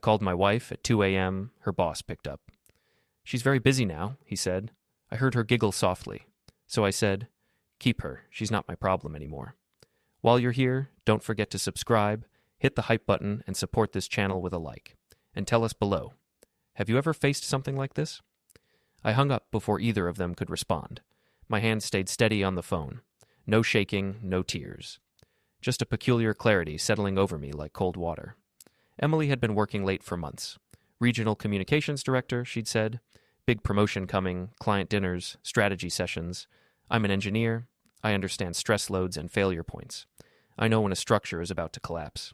called my wife at 2 a.m. Her boss picked up. "She's very busy now," he said. I heard her giggle softly. So I said, "Keep her. She's not my problem anymore. While you're here, don't forget to subscribe, hit the hype button, and support this channel with a like. And tell us below, have you ever faced something like this?" I hung up before either of them could respond. My hand stayed steady on the phone. No shaking, no tears. Just a peculiar clarity settling over me like cold water. Emily had been working late for months. Regional communications director, she'd said. Big promotion coming, client dinners, strategy sessions. I'm an engineer. I understand stress loads and failure points. I know when a structure is about to collapse.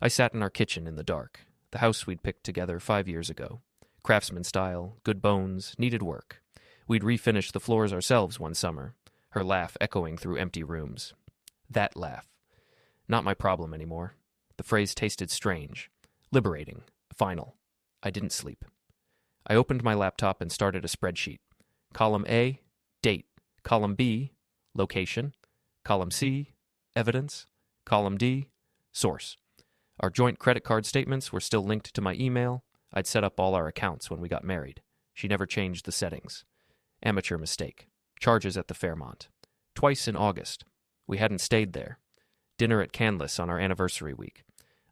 I sat in our kitchen in the dark, the house we'd picked together 5 years ago. Craftsman style, good bones, needed work. We'd refinished the floors ourselves one summer, her laugh echoing through empty rooms. That laugh. Not my problem anymore. The phrase tasted strange, liberating, final. I didn't sleep. I opened my laptop and started a spreadsheet. Column A, date. Column B, location. Column C, evidence. Column D, source. Our joint credit card statements were still linked to my email. I'd set up all our accounts when we got married. She never changed the settings. Amateur mistake. Charges at the Fairmont. Twice in August. We hadn't stayed there. Dinner at Canlis on our anniversary week.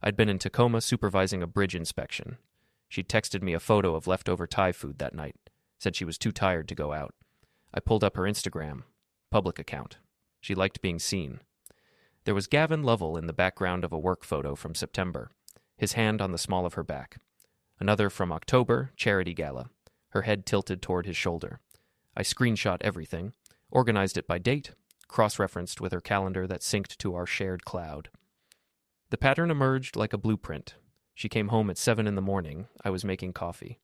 I'd been in Tacoma supervising a bridge inspection. She'd texted me a photo of leftover Thai food that night. Said she was too tired to go out. I pulled up her Instagram. Public account. She liked being seen. There was Gavin Lovell in the background of a work photo from September, his hand on the small of her back. Another from October, charity gala, her head tilted toward his shoulder. I screenshot everything, organized it by date, cross-referenced with her calendar that synced to our shared cloud. The pattern emerged like a blueprint. She came home at 7 in the morning. I was making coffee.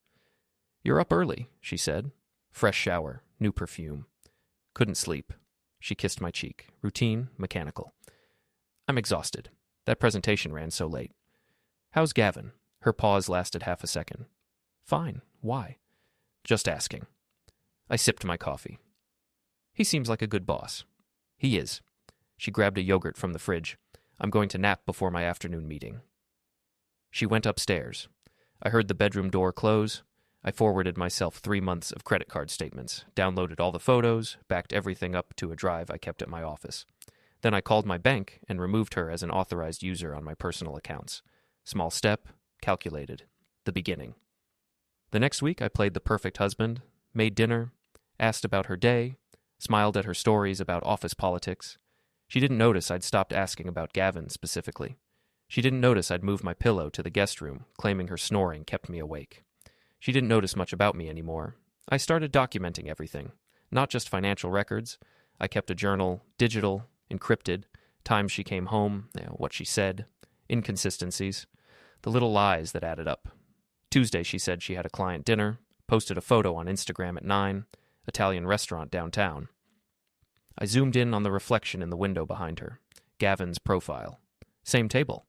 "You're up early," she said. Fresh shower, new perfume. Couldn't sleep. She kissed my cheek. Routine, mechanical. "I'm exhausted. That presentation ran so late." "How's Gavin?" Her pause lasted half a second. "Fine. Why?" "Just asking." I sipped my coffee. "He seems like a good boss." "He is." She grabbed a yogurt from the fridge. "I'm going to nap before my afternoon meeting." She went upstairs. I heard the bedroom door close. I forwarded myself 3 months of credit card statements, downloaded all the photos, backed everything up to a drive I kept at my office. Then I called my bank and removed her as an authorized user on my personal accounts. Small step, calculated. The beginning. The next week I played the perfect husband, made dinner, asked about her day, smiled at her stories about office politics. She didn't notice I'd stopped asking about Gavin specifically. She didn't notice I'd moved my pillow to the guest room, claiming her snoring kept me awake. She didn't notice much about me anymore. I started documenting everything, not just financial records. I kept a journal, digital, encrypted, times she came home, what she said, inconsistencies, the little lies that added up. Tuesday she said she had a client dinner, posted a photo on Instagram at 9, Italian restaurant downtown. I zoomed in on the reflection in the window behind her. Gavin's profile. Same table.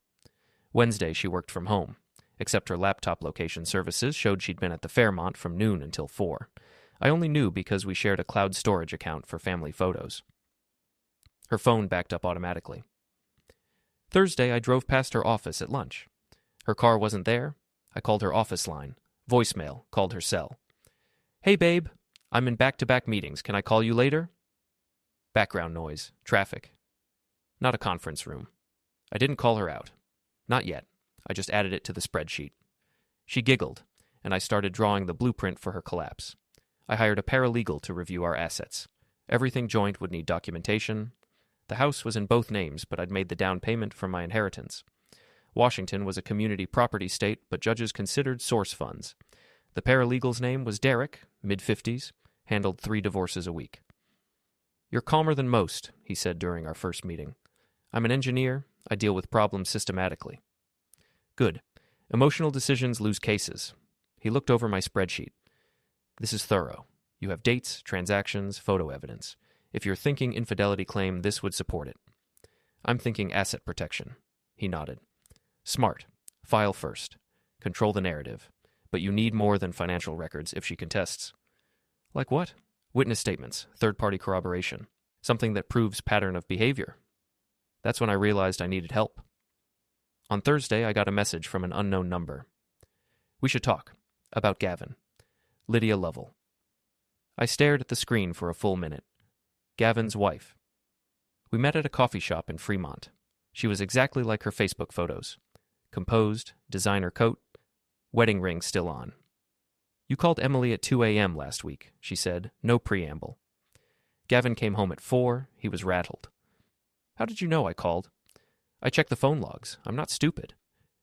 Wednesday she worked from home, except her laptop location services showed she'd been at the Fairmont from noon until 4. I only knew because we shared a cloud storage account for family photos. Her phone backed up automatically. Thursday I drove past her office at lunch. Her car wasn't there. I called her office line. Voicemail, called her cell. "Hey babe, I'm in back-to-back meetings. Can I call you later?" Background noise, traffic. Not a conference room. I didn't call her out. Not yet. I just added it to the spreadsheet. She giggled, and I started drawing the blueprint for her collapse. I hired a paralegal to review our assets. Everything joint would need documentation. The house was in both names, but I'd made the down payment from my inheritance. Washington was a community property state, but judges considered source funds. The paralegal's name was Derek, mid-50s, handled 3 divorces a week. "You're calmer than most," he said during our first meeting. "I'm an engineer. I deal with problems systematically." "Good. Emotional decisions lose cases." He looked over my spreadsheet. "This is thorough. You have dates, transactions, photo evidence. If you're thinking infidelity claim, this would support it." "I'm thinking asset protection." He nodded. "Smart. File first. Control the narrative. But you need more than financial records if she contests." "Like what?" "Witness statements, third-party corroboration. Something that proves pattern of behavior." That's when I realized I needed help. On Thursday, I got a message from an unknown number. We should talk. About Gavin. Lydia Lovell. I stared at the screen for a full minute. Gavin's wife. We met at a coffee shop in Fremont. She was exactly like her Facebook photos. Composed, designer coat, wedding ring still on. You called Emily at 2 a.m. last week, she said, no preamble. Gavin came home at 4. He was rattled. How did you know I called? I checked the phone logs. I'm not stupid.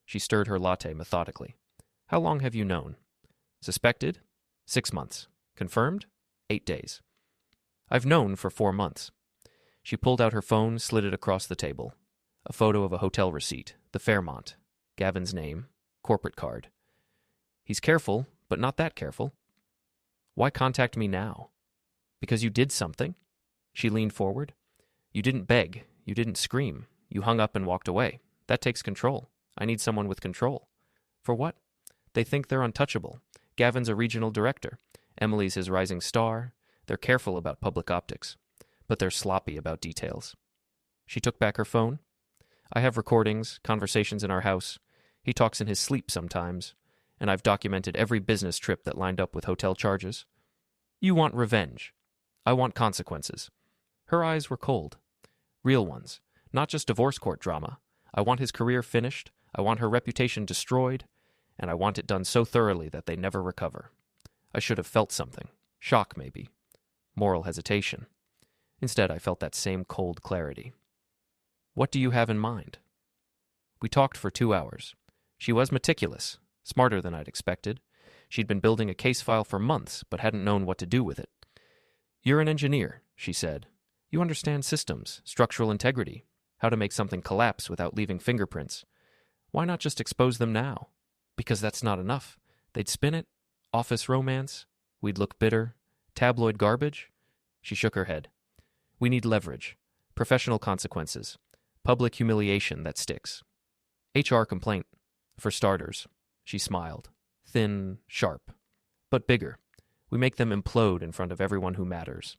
She stirred her latte methodically. How long have you known? Suspected? 6 months. Confirmed? 8 days. I've known for 4 months. She pulled out her phone, slid it across the table. A photo of a hotel receipt, the Fairmont. Gavin's name, corporate card. He's careful, but not that careful. Why contact me now? Because you did something? She leaned forward. You didn't beg. You didn't scream. You hung up and walked away. That takes control. I need someone with control. For what? They think they're untouchable. Gavin's a regional director. Emily's his rising star. They're careful about public optics. But they're sloppy about details. She took back her phone. I have recordings, conversations in our house. He talks in his sleep sometimes. And I've documented every business trip that lined up with hotel charges. You want revenge. I want consequences. Her eyes were cold. Real ones. Not just divorce court drama. I want his career finished. I want her reputation destroyed. And I want it done so thoroughly that they never recover. I should have felt something. Shock, maybe. Moral hesitation. Instead, I felt that same cold clarity. What do you have in mind? We talked for 2 hours. She was meticulous, smarter than I'd expected. She'd been building a case file for months, but hadn't known what to do with it. You're an engineer, she said. You understand systems, structural integrity, how to make something collapse without leaving fingerprints. Why not just expose them now? Because that's not enough. They'd spin it. Office romance. We'd look bitter. Tabloid garbage. She shook her head. We need leverage. Professional consequences. Public humiliation that sticks. HR complaint. For starters. She smiled. Thin, sharp. But bigger. We make them implode in front of everyone who matters.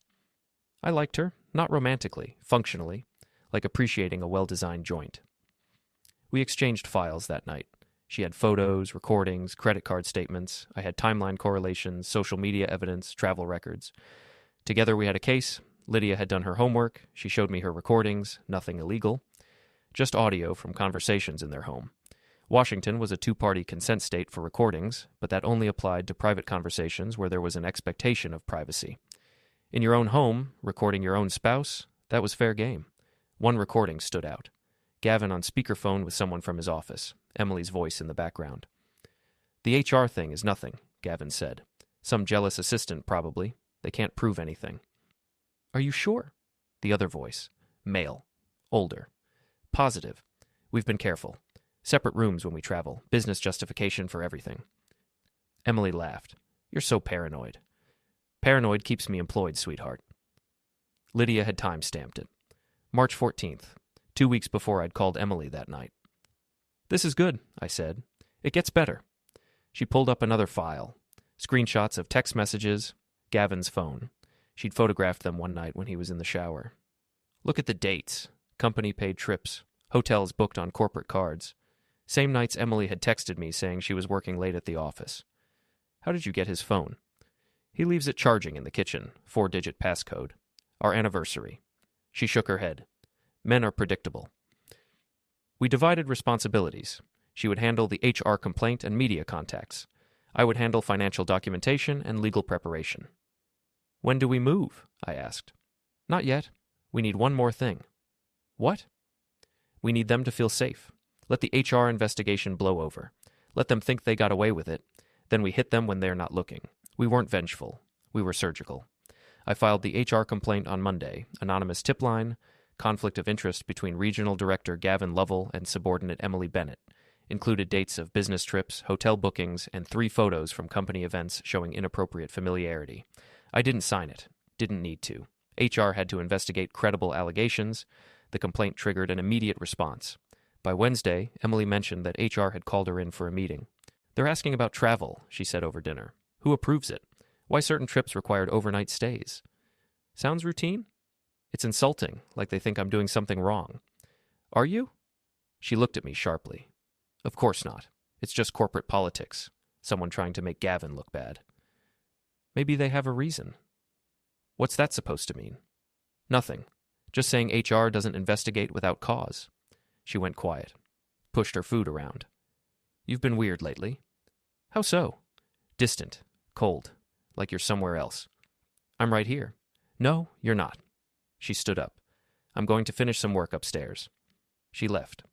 I liked her, not romantically, functionally, like appreciating a well-designed joint. We exchanged files that night. She had photos, recordings, credit card statements. I had timeline correlations, social media evidence, travel records. Together we had a case. Lydia had done her homework. She showed me her recordings, nothing illegal. Just audio from conversations in their home. Washington was a 2-party consent state for recordings, but that only applied to private conversations where there was an expectation of privacy. In your own home, recording your own spouse, that was fair game. One recording stood out. Gavin on speakerphone with someone from his office, Emily's voice in the background. The HR thing is nothing, Gavin said. Some jealous assistant, probably. They can't prove anything. Are you sure? The other voice. Male. Older. Positive. We've been careful. Separate rooms when we travel. Business justification for everything. Emily laughed. You're so paranoid. Paranoid keeps me employed, sweetheart. Lydia had time-stamped it. March 14th, 2 weeks before I'd called Emily that night. This is good, I said. It gets better. She pulled up another file. Screenshots of text messages, Gavin's phone. She'd photographed them one night when he was in the shower. Look at the dates. Company-paid trips. Hotels booked on corporate cards. Same nights Emily had texted me saying she was working late at the office. How did you get his phone? He leaves it charging in the kitchen, 4-digit passcode. Our anniversary. She shook her head. Men are predictable. We divided responsibilities. She would handle the HR complaint and media contacts. I would handle financial documentation and legal preparation. When do we move? I asked. Not yet. We need one more thing. What? We need them to feel safe. Let the HR investigation blow over. Let them think they got away with it. Then we hit them when they're not looking. We weren't vengeful. We were surgical. I filed the HR complaint on Monday. Anonymous tip line. Conflict of interest between Regional Director Gavin Lovell and subordinate Emily Bennett. Included dates of business trips, hotel bookings, and 3 photos from company events showing inappropriate familiarity. I didn't sign it. Didn't need to. HR had to investigate credible allegations. The complaint triggered an immediate response. By Wednesday, Emily mentioned that HR had called her in for a meeting. They're asking about travel, she said over dinner. Who approves it? Why certain trips required overnight stays? Sounds routine? It's insulting, like they think I'm doing something wrong. Are you? She looked at me sharply. Of course not. It's just corporate politics. Someone trying to make Gavin look bad. Maybe they have a reason. What's that supposed to mean? Nothing. Just saying HR doesn't investigate without cause. She went quiet. Pushed her food around. You've been weird lately. How so? Distant. Cold. Like you're somewhere else. I'm right here. No, you're not. She stood up. I'm going to finish some work upstairs. She left.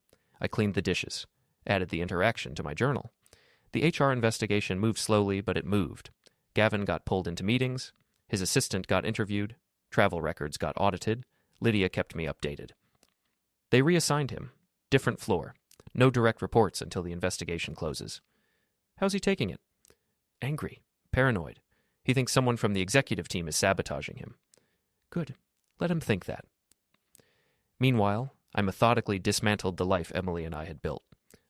I cleaned the dishes. Added the interaction to my journal. The HR investigation moved slowly, but it moved. Gavin got pulled into meetings. His assistant got interviewed. Travel records got audited. Lydia kept me updated. They reassigned him. Different floor. No direct reports until the investigation closes. How's he taking it? Angry. Paranoid. He thinks someone from the executive team is sabotaging him. Good. Let him think that. Meanwhile, I methodically dismantled the life Emily and I had built.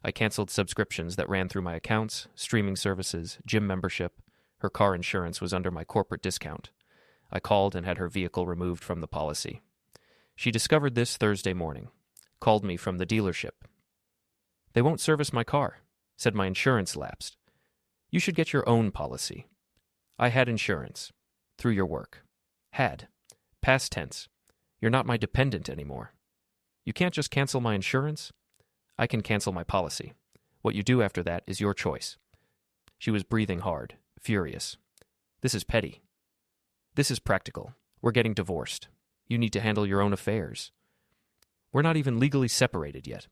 I canceled subscriptions that ran through my accounts, streaming services, gym membership. Her car insurance was under my corporate discount. I called and had her vehicle removed from the policy. She discovered this Thursday morning. Called me from the dealership. They won't service my car. Said my insurance lapsed. You should get your own policy. I had insurance. Through your work. Had. Past tense. You're not my dependent anymore. You can't just cancel my insurance. I can cancel my policy. What you do after that is your choice. She was breathing hard, furious. This is petty. This is practical. We're getting divorced. You need to handle your own affairs. We're not even legally separated yet.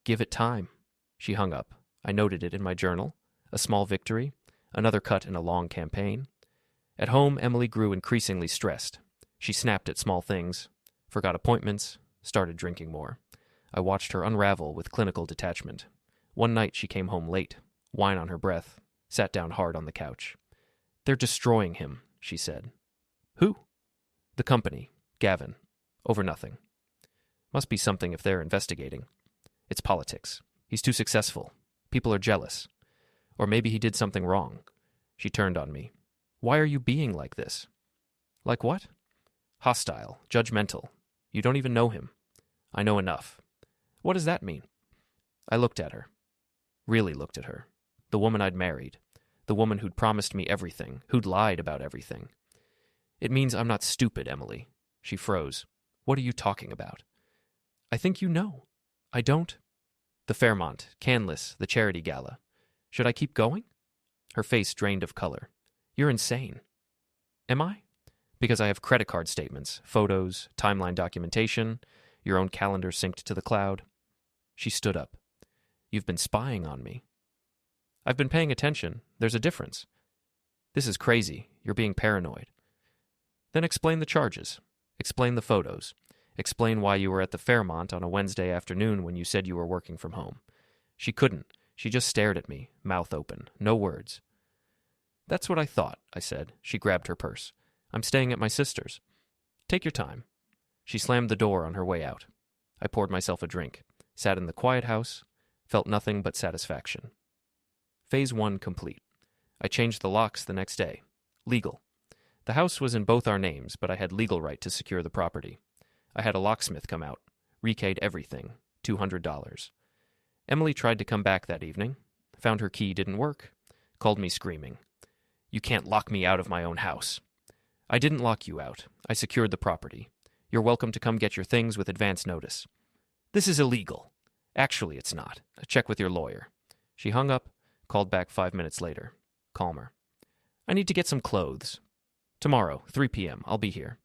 Give it time. She hung up. I noted it in my journal. A small victory. Another cut in a long campaign. At home, Emily grew increasingly stressed. She snapped at small things, forgot appointments, started drinking more. I watched her unravel with clinical detachment. One night she came home late, wine on her breath, sat down hard on the couch. They're destroying him, she said. Who? The company, Gavin. Over nothing. Must be something if they're investigating. It's politics. He's too successful. People are jealous. Or maybe he did something wrong. She turned on me. Why are you being like this? Like what? Hostile, judgmental. You don't even know him. I know enough. What does that mean? I looked at her. Really looked at her. The woman I'd married. The woman who'd promised me everything, who'd lied about everything. It means I'm not stupid, Emily. She froze. What are you talking about? I think you know. I don't. The Fairmont, Canlis, the charity gala. Should I keep going? Her face drained of color. You're insane. Am I? Because I have credit card statements, photos, timeline documentation, your own calendar synced to the cloud. She stood up. You've been spying on me. I've been paying attention. There's a difference. This is crazy. You're being paranoid. Then explain the charges. Explain the photos. Explain why you were at the Fairmont on a Wednesday afternoon when you said you were working from home. She couldn't. She just stared at me, mouth open, no words. That's what I thought, I said. She grabbed her purse. I'm staying at my sister's. Take your time. She slammed the door on her way out. I poured myself a drink, sat in the quiet house, felt nothing but satisfaction. Phase 1 complete. I changed the locks the next day. Legal. The house was in both our names, but I had legal right to secure the property. I had a locksmith come out, rekeyed everything, $200. Emily tried to come back that evening, found her key didn't work, called me screaming. You can't lock me out of my own house. I didn't lock you out. I secured the property. You're welcome to come get your things with advance notice. This is illegal. Actually, it's not. Check with your lawyer. She hung up, called back 5 minutes later. Calmer. I need to get some clothes. Tomorrow, 3 p.m., I'll be here.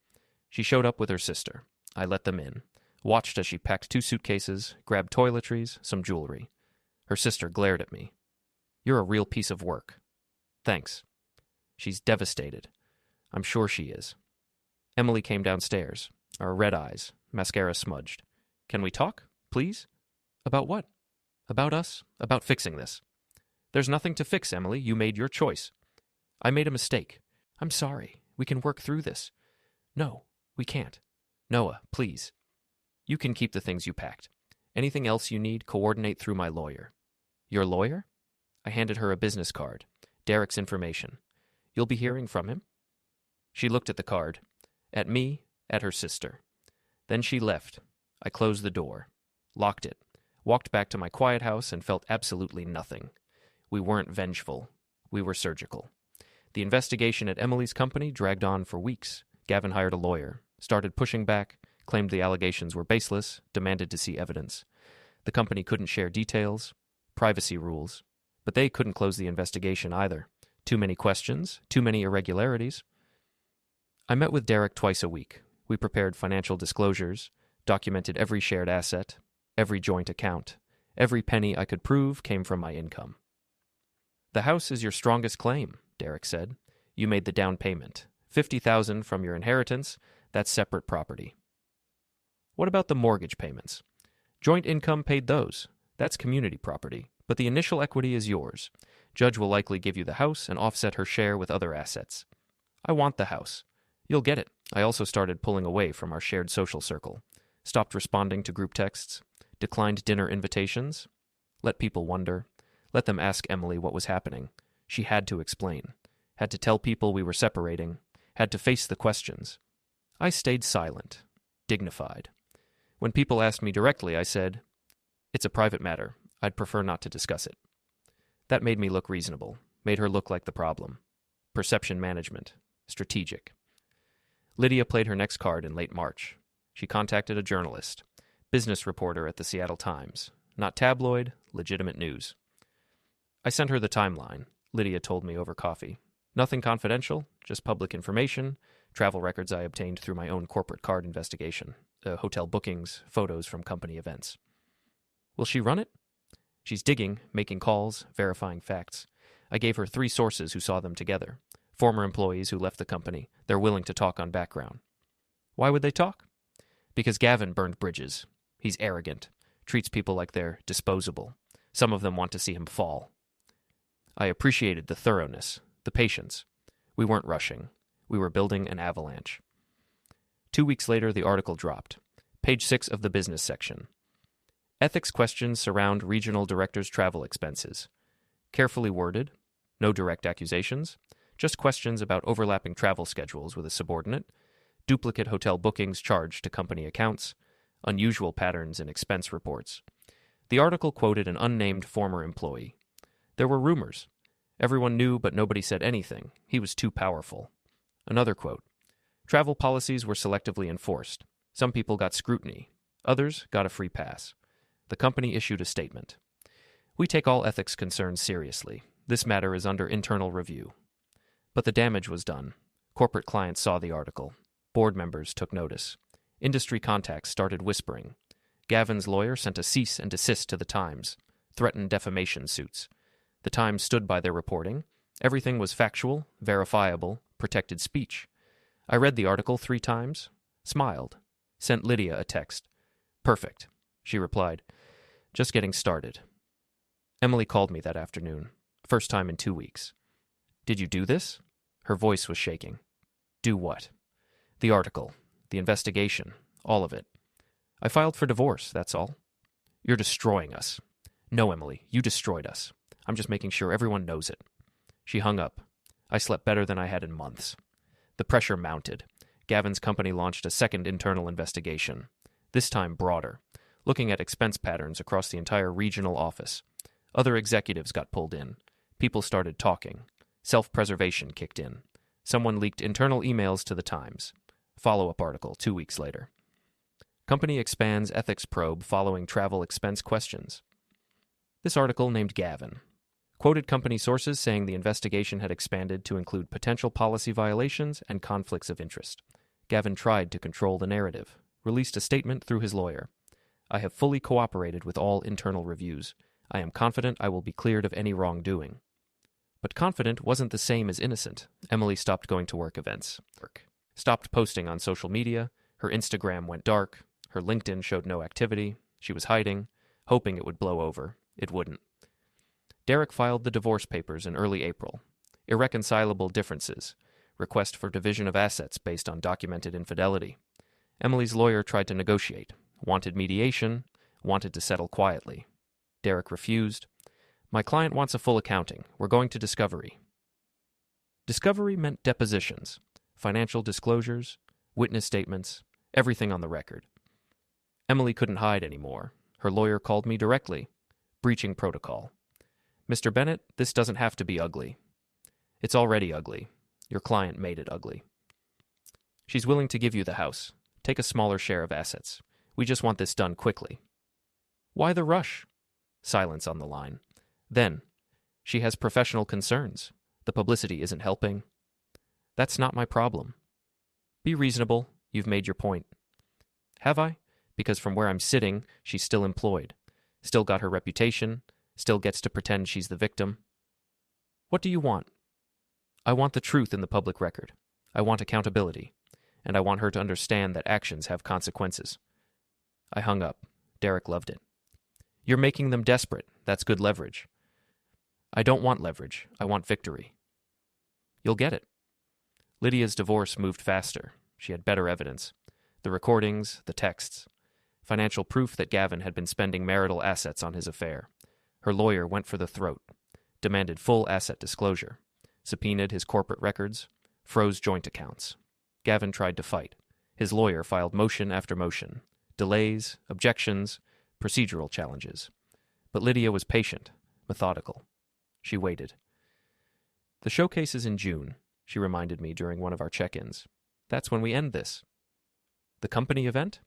She showed up with her sister. I let them in. Watched as she packed 2 suitcases, grabbed toiletries, some jewelry. Her sister glared at me. You're a real piece of work. Thanks. She's devastated. I'm sure she is. Emily came downstairs, our red eyes, mascara smudged. Can we talk, please? About what? About us? About fixing this. There's nothing to fix, Emily. You made your choice. I made a mistake. I'm sorry. We can work through this. No, we can't. Noah, please. You can keep the things you packed. Anything else you need, coordinate through my lawyer. Your lawyer? I handed her a business card. Derek's information. You'll be hearing from him? She looked at the card. At me, at her sister. Then she left. I closed the door. Locked it. Walked back to my quiet house and felt absolutely nothing. We weren't vengeful. We were surgical. The investigation at Emily's company dragged on for weeks. Gavin hired a lawyer, started pushing back, claimed the allegations were baseless, demanded to see evidence. The company couldn't share details, privacy rules, but they couldn't close the investigation either. Too many questions, too many irregularities. I met with Derek twice a week. We prepared financial disclosures, documented every shared asset, every joint account. Every penny I could prove came from my income. The house is your strongest claim, Derek said. You made the down payment. $50,000 from your inheritance, that's separate property. What about the mortgage payments? Joint income paid those. That's community property, but the initial equity is yours. Judge will likely give you the house and offset her share with other assets. I want the house. You'll get it. I also started pulling away from our shared social circle. Stopped responding to group texts. Declined dinner invitations. Let people wonder. Let them ask Emily what was happening. She had to explain. Had to tell people we were separating. Had to face the questions. I stayed silent. Dignified. When people asked me directly, I said, "It's a private matter. I'd prefer not to discuss it." That made me look reasonable. Made her look like the problem. Perception management. Strategic. Lydia played her next card in late March. She contacted a journalist. Business reporter at the Seattle Times. Not tabloid, legitimate news. I sent her the timeline, Lydia told me over coffee. Nothing confidential, just public information, travel records I obtained through my own corporate card investigation, hotel bookings, photos from company events. Will she run it? She's digging, making calls, verifying facts. I gave her 3 sources who saw them together. Former employees who left the company. They're willing to talk on background. Why would they talk? Because Gavin burned bridges. He's arrogant, treats people like they're disposable. Some of them want to see him fall. I appreciated the thoroughness, the patience. We weren't rushing. We were building an avalanche. 2 weeks later, the article dropped. Page 6 of the business section. Ethics questions surround regional directors' travel expenses. Carefully worded, no direct accusations, just questions about overlapping travel schedules with a subordinate, duplicate hotel bookings charged to company accounts, unusual patterns in expense reports. The article quoted an unnamed former employee. There were rumors. Everyone knew, but nobody said anything. He was too powerful. Another quote. Travel policies were selectively enforced. Some people got scrutiny. Others got a free pass. The company issued a statement. We take all ethics concerns seriously. This matter is under internal review. But the damage was done. Corporate clients saw the article. Board members took notice. Industry contacts started whispering. Gavin's lawyer sent a cease and desist to the Times, threatened defamation suits. The Times stood by their reporting. Everything was factual, verifiable, protected speech. I read the article 3 times, smiled, sent Lydia a text. Perfect, she replied. Just getting started. Emily called me that afternoon, first time in 2 weeks. Did you do this? Her voice was shaking. Do what? The article, the investigation, all of it. I filed for divorce, that's all. You're destroying us. No, Emily, you destroyed us. I'm just making sure everyone knows it. She hung up. I slept better than I had in months. The pressure mounted. Gavin's company launched a second internal investigation, this time broader, looking at expense patterns across the entire regional office. Other executives got pulled in. People started talking. Self-preservation kicked in. Someone leaked internal emails to the Times. Follow-up article 2 weeks later. Company expands ethics probe following travel expense questions. This article named Gavin. Quoted company sources saying the investigation had expanded to include potential policy violations and conflicts of interest. Gavin tried to control the narrative, released a statement through his lawyer. I have fully cooperated with all internal reviews. I am confident I will be cleared of any wrongdoing. But confident wasn't the same as innocent. Emily stopped going to work events. Stopped posting on social media. Her Instagram went dark. Her LinkedIn showed no activity. She was hiding, hoping it would blow over. It wouldn't. Derek filed the divorce papers in early April. Irreconcilable differences. Request for division of assets based on documented infidelity. Emily's lawyer tried to negotiate. Wanted mediation. Wanted to settle quietly. Derek refused. My client wants a full accounting. We're going to discovery. Discovery meant depositions, financial disclosures, witness statements, everything on the record. Emily couldn't hide anymore. Her lawyer called me directly. Breaching protocol. Mr. Bennett, this doesn't have to be ugly. It's already ugly. Your client made it ugly. She's willing to give you the house. Take a smaller share of assets. We just want this done quickly. Why the rush? Silence on the line. Then, she has professional concerns. The publicity isn't helping. That's not my problem. Be reasonable. You've made your point. Have I? Because from where I'm sitting, she's still employed. Still got her reputation. Still gets to pretend she's the victim. What do you want? I want the truth in the public record. I want accountability. And I want her to understand that actions have consequences. I hung up. Derek loved it. You're making them desperate. That's good leverage. I don't want leverage. I want victory. You'll get it. Lydia's divorce moved faster. She had better evidence. The recordings, the texts. Financial proof that Gavin had been spending marital assets on his affair. Her lawyer went for the throat. Demanded full asset disclosure. Subpoenaed his corporate records. Froze joint accounts. Gavin tried to fight. His lawyer filed motion after motion. Delays, objections, procedural challenges. But Lydia was patient, methodical. She waited. The showcase is in June, she reminded me during one of our check-ins. That's when we end this. The company event?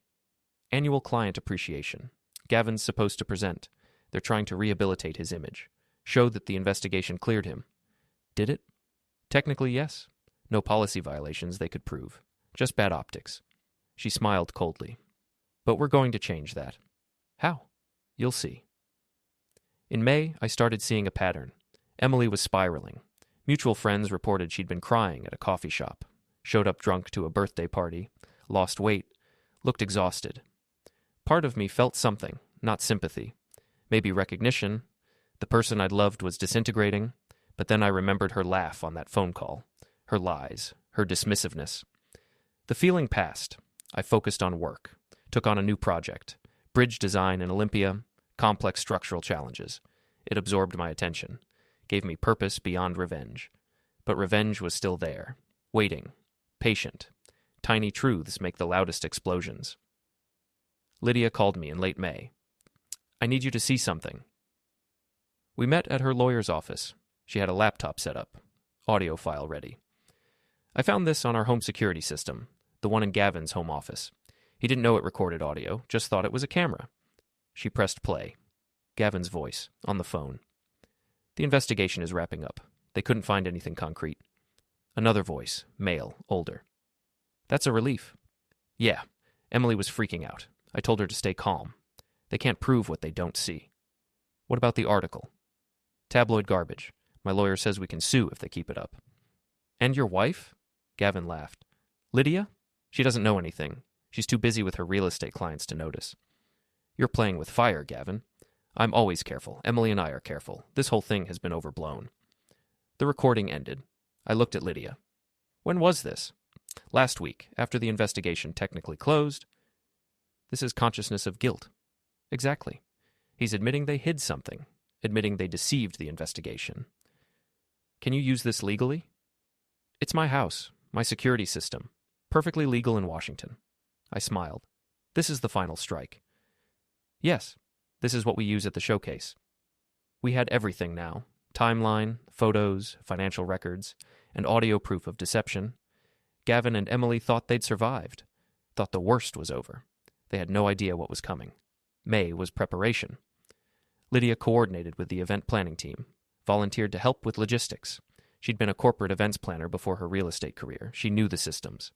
Annual client appreciation. Gavin's supposed to present. They're trying to rehabilitate his image. Show that the investigation cleared him. Did it? Technically, yes. No policy violations they could prove. Just bad optics. She smiled coldly. But we're going to change that. How? You'll see. In May, I started seeing a pattern. Emily was spiraling. Mutual friends reported she'd been crying at a coffee shop, showed up drunk to a birthday party, lost weight, looked exhausted. Part of me felt something, not sympathy. Maybe recognition. The person I'd loved was disintegrating, but then I remembered her laugh on that phone call, her lies, her dismissiveness. The feeling passed. I focused on work, took on a new project, bridge design in Olympia, complex structural challenges. It absorbed my attention, gave me purpose beyond revenge. But revenge was still there, waiting, patient. Tiny truths make the loudest explosions. Lydia called me in late May. I need you to see something. We met at her lawyer's office. She had a laptop set up, audio file ready. I found this on our home security system, the one in Gavin's home office. He didn't know it recorded audio, just thought it was a camera. She pressed play. Gavin's voice, on the phone. The investigation is wrapping up. They couldn't find anything concrete. Another voice, male, older. That's a relief. Yeah, Emily was freaking out. I told her to stay calm. They can't prove what they don't see. What about the article? Tabloid garbage. My lawyer says we can sue if they keep it up. And your wife? Gavin laughed. Lydia? She doesn't know anything. She's too busy with her real estate clients to notice. You're playing with fire, Gavin. I'm always careful. Emily and I are careful. This whole thing has been overblown. The recording ended. I looked at Lydia. When was this? Last week, after the investigation technically closed. This is consciousness of guilt. Exactly. He's admitting they hid something, admitting they deceived the investigation. Can you use this legally? It's my house, my security system, perfectly legal in Washington. I smiled. This is the final strike. Yes, this is what we use at the showcase. We had everything now. Timeline, photos, financial records, and audio proof of deception. Gavin and Emily thought they'd survived, thought the worst was over. They had no idea what was coming. May was preparation. Lydia coordinated with the event planning team, volunteered to help with logistics. She'd been a corporate events planner before her real estate career. She knew the systems.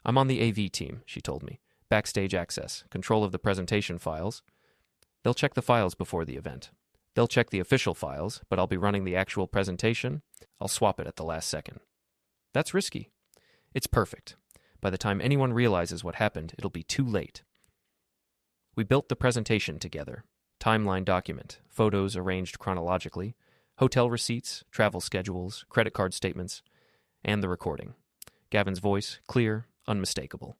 I'm on the AV team, she told me. Backstage access, control of the presentation files. They'll check the files before the event. They'll check the official files, but I'll be running the actual presentation. I'll swap it at the last second. That's risky. It's perfect. By the time anyone realizes what happened, it'll be too late. We built the presentation together. Timeline document, photos arranged chronologically, hotel receipts, travel schedules, credit card statements, and the recording. Gavin's voice, clear, unmistakable.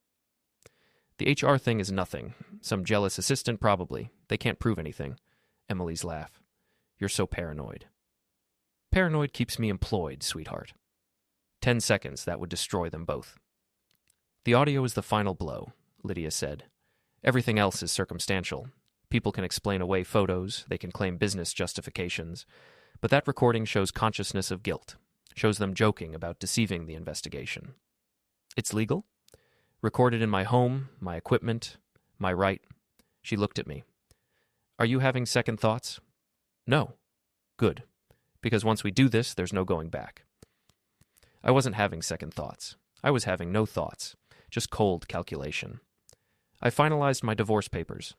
The HR thing is nothing. Some jealous assistant, probably. They can't prove anything. Emily's laugh. You're so paranoid. Paranoid keeps me employed, sweetheart. 10 seconds, that would destroy them both. The audio is the final blow, Lydia said. Everything else is circumstantial. People can explain away photos, they can claim business justifications, but that recording shows consciousness of guilt. Shows them joking about deceiving the investigation. It's legal? Recorded in my home, my equipment, my right. She looked at me. Are you having second thoughts? No. Good. Because once we do this, there's no going back. I wasn't having second thoughts. I was having no thoughts, just cold calculation. I finalized my divorce papers.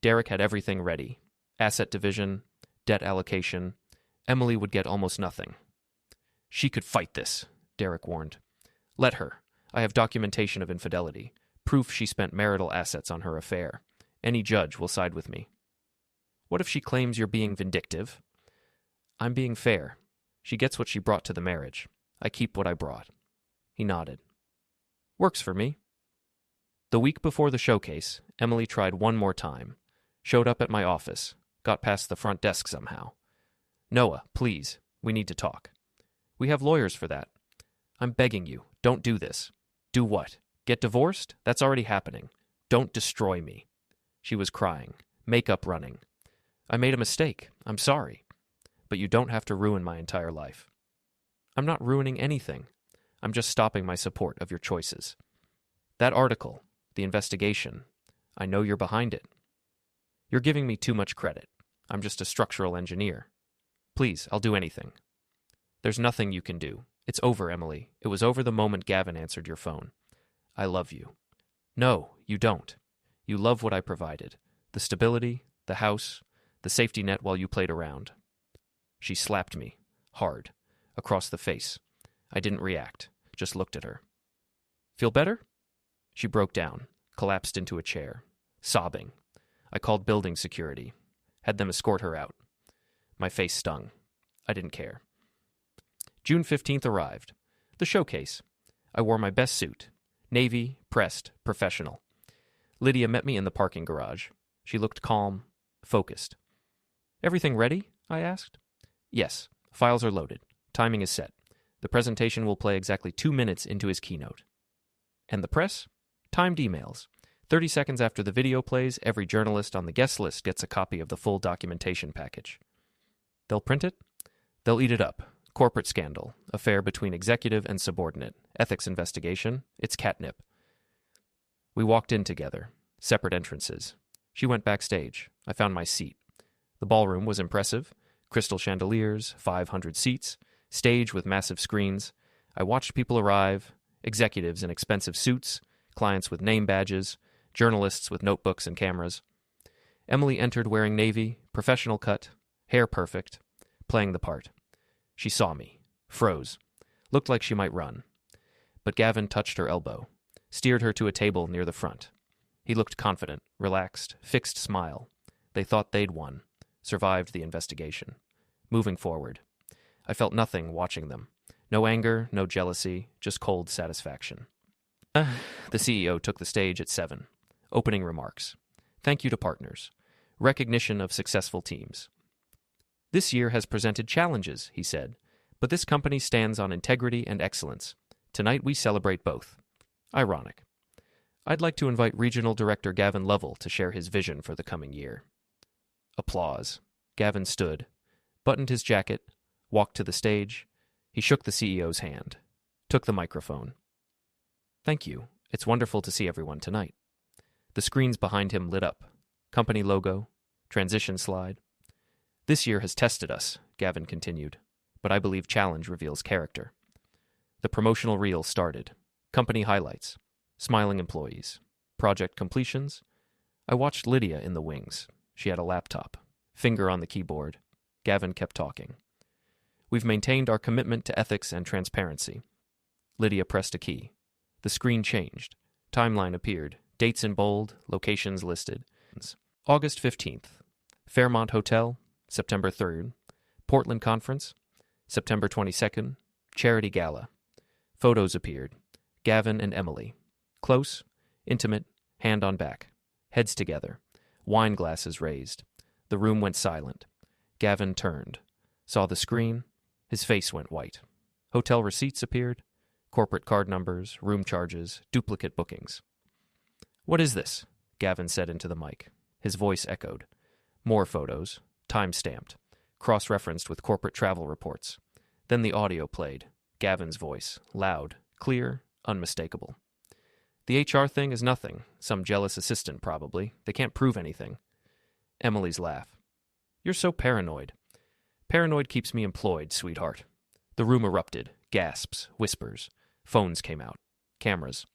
Derek had everything ready. Asset division, debt allocation. Emily would get almost nothing. She could fight this, Derek warned. Let her. I have documentation of infidelity, proof she spent marital assets on her affair. Any judge will side with me. What if she claims you're being vindictive? I'm being fair. She gets what she brought to the marriage. I keep what I brought. He nodded. Works for me. The week before the showcase, Emily tried one more time. Showed up at my office. Got past the front desk somehow. Noah, please, we need to talk. We have lawyers for that. I'm begging you, don't do this. Do what? Get divorced? That's already happening. Don't destroy me. She was crying, makeup running. I made a mistake. I'm sorry. But you don't have to ruin my entire life. I'm not ruining anything. I'm just stopping my support of your choices. That article, the investigation, I know you're behind it. You're giving me too much credit. I'm just a structural engineer. Please, I'll do anything. There's nothing you can do. It's over, Emily. It was over the moment Gavin answered your phone. I love you. No, you don't. You love what I provided. The stability, the house, the safety net while you played around. She slapped me, hard, across the face. I didn't react, just looked at her. Feel better? She broke down, collapsed into a chair, sobbing. I called building security, had them escort her out. My face stung. I didn't care. June 15th arrived. The showcase. I wore my best suit. Navy, pressed, professional. Lydia met me in the parking garage. She looked calm, focused. Everything ready? I asked. Yes. Files are loaded. Timing is set. The presentation will play exactly 2 minutes into his keynote. And the press? Timed emails. 30 seconds after the video plays, every journalist on the guest list gets a copy of the full documentation package. They'll print it? They'll eat it up. Corporate scandal, affair between executive and subordinate, ethics investigation, it's catnip. We walked in together, separate entrances. She went backstage. I found my seat. The ballroom was impressive. Crystal chandeliers, 500 seats, stage with massive screens. I watched people arrive, executives in expensive suits, clients with name badges, journalists with notebooks and cameras. Emily entered wearing navy, professional cut, hair perfect, playing the part. She saw me, froze, looked like she might run. But Gavin touched her elbow, steered her to a table near the front. He looked confident, relaxed, fixed smile. They thought they'd won, survived the investigation. Moving forward. I felt nothing watching them. No anger, no jealousy, just cold satisfaction. The CEO took the stage at 7. Opening remarks. Thank you to partners. Recognition of successful teams. This year has presented challenges, he said, but this company stands on integrity and excellence. Tonight we celebrate both. Ironic. I'd like to invite Regional Director Gavin Lovell to share his vision for the coming year. Applause. Gavin stood, buttoned his jacket, walked to the stage. He shook the CEO's hand, took the microphone. Thank you. It's wonderful to see everyone tonight. The screens behind him lit up. Company logo, transition slide. This year has tested us, Gavin continued, but I believe challenge reveals character. The promotional reel started. Company highlights. Smiling employees. Project completions. I watched Lydia in the wings. She had a laptop. Finger on the keyboard. Gavin kept talking. We've maintained our commitment to ethics and transparency. Lydia pressed a key. The screen changed. Timeline appeared. Dates in bold. Locations listed. August 15th. Fairmont Hotel. September 3rd, Portland Conference, September 22nd, Charity Gala. Photos appeared. Gavin and Emily. Close, intimate, hand on back. Heads together. Wine glasses raised. The room went silent. Gavin turned. Saw the screen. His face went white. Hotel receipts appeared. Corporate card numbers, room charges, duplicate bookings. What is this? Gavin said into the mic. His voice echoed. More photos. Time-stamped, cross-referenced with corporate travel reports. Then the audio played, Gavin's voice, loud, clear, unmistakable. The HR thing is nothing. Some jealous assistant, probably. They can't prove anything. Emily's laugh. You're so paranoid. Paranoid keeps me employed, sweetheart. The room erupted. Gasps, whispers. Phones came out. Cameras.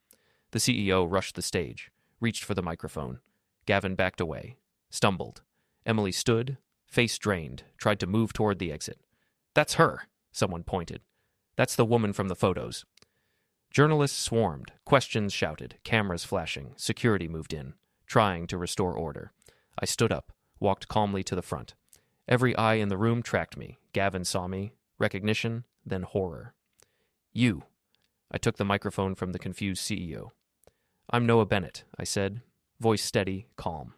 The CEO rushed the stage, reached for the microphone. Gavin backed away, stumbled. Emily stood, face drained, tried to move toward the exit. That's her, someone pointed. That's the woman from the photos. Journalists swarmed, questions shouted, cameras flashing, security moved in, trying to restore order. I stood up, walked calmly to the front. Every eye in the room tracked me. Gavin saw me. Recognition, then horror. You. I took the microphone from the confused CEO. I'm Noah Bennett, I said, voice steady, calm.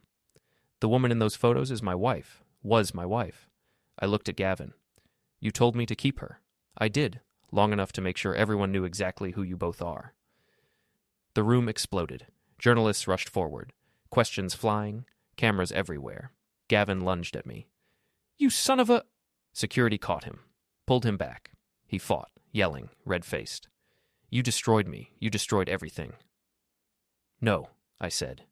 The woman in those photos is my wife, was my wife. I looked at Gavin. You told me to keep her. I did, long enough to make sure everyone knew exactly who you both are. The room exploded. Journalists rushed forward. Questions flying, cameras everywhere. Gavin lunged at me. You son of a... Security caught him, pulled him back. He fought, yelling, red-faced. You destroyed me. You destroyed everything. No, I said.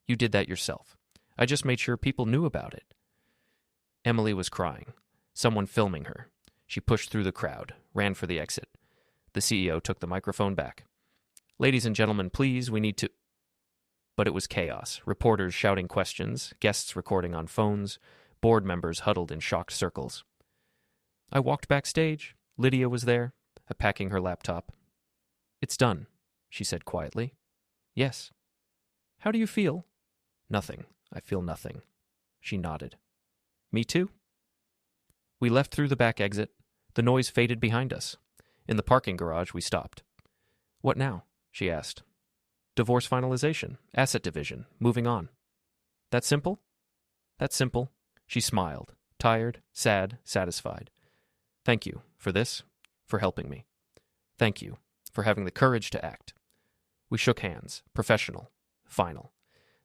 You did that yourself. I just made sure people knew about it. Emily was crying. Someone filming her. She pushed through the crowd, ran for the exit. The CEO took the microphone back. Ladies and gentlemen, please, we need to... But it was chaos. Reporters shouting questions, guests recording on phones, board members huddled in shocked circles. I walked backstage. Lydia was there, packing her laptop. It's done, she said quietly. Yes. How do you feel? Nothing. I feel nothing. She nodded. Me too? We left through the back exit. The noise faded behind us. In the parking garage, we stopped. What now? She asked. Divorce finalization, asset division, moving on. That simple? That's simple. She smiled, tired, sad, satisfied. Thank you for this, for helping me. Thank you for having the courage to act. We shook hands, professional, final.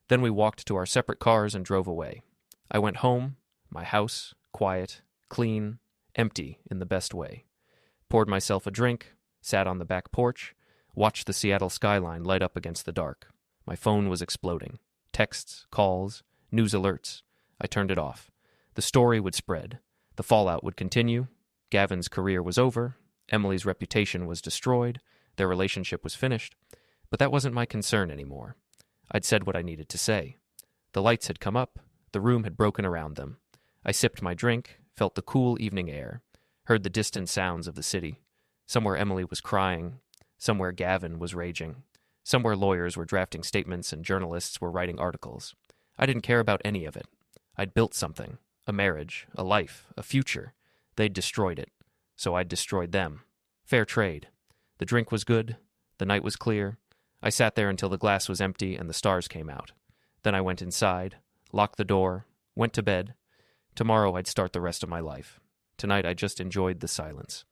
Then we walked to our separate cars and drove away. I went home, my house, quiet, clean, empty in the best way. Poured myself a drink, sat on the back porch, watched the Seattle skyline light up against the dark. My phone was exploding. Texts, calls, news alerts. I turned it off. The story would spread. The fallout would continue. Gavin's career was over. Emily's reputation was destroyed. Their relationship was finished. But that wasn't my concern anymore. I'd said what I needed to say. The lights had come up. The room had broken around them. I sipped my drink, felt the cool evening air, heard the distant sounds of the city. Somewhere Emily was crying. Somewhere Gavin was raging. Somewhere lawyers were drafting statements and journalists were writing articles. I didn't care about any of it. I'd built something, a marriage, a life, a future. They'd destroyed it, so I'd destroyed them. Fair trade. The drink was good. The night was clear. I sat there until the glass was empty and the stars came out. Then I went inside, locked the door, went to bed. Tomorrow I'd start the rest of my life. Tonight I just enjoyed the silence.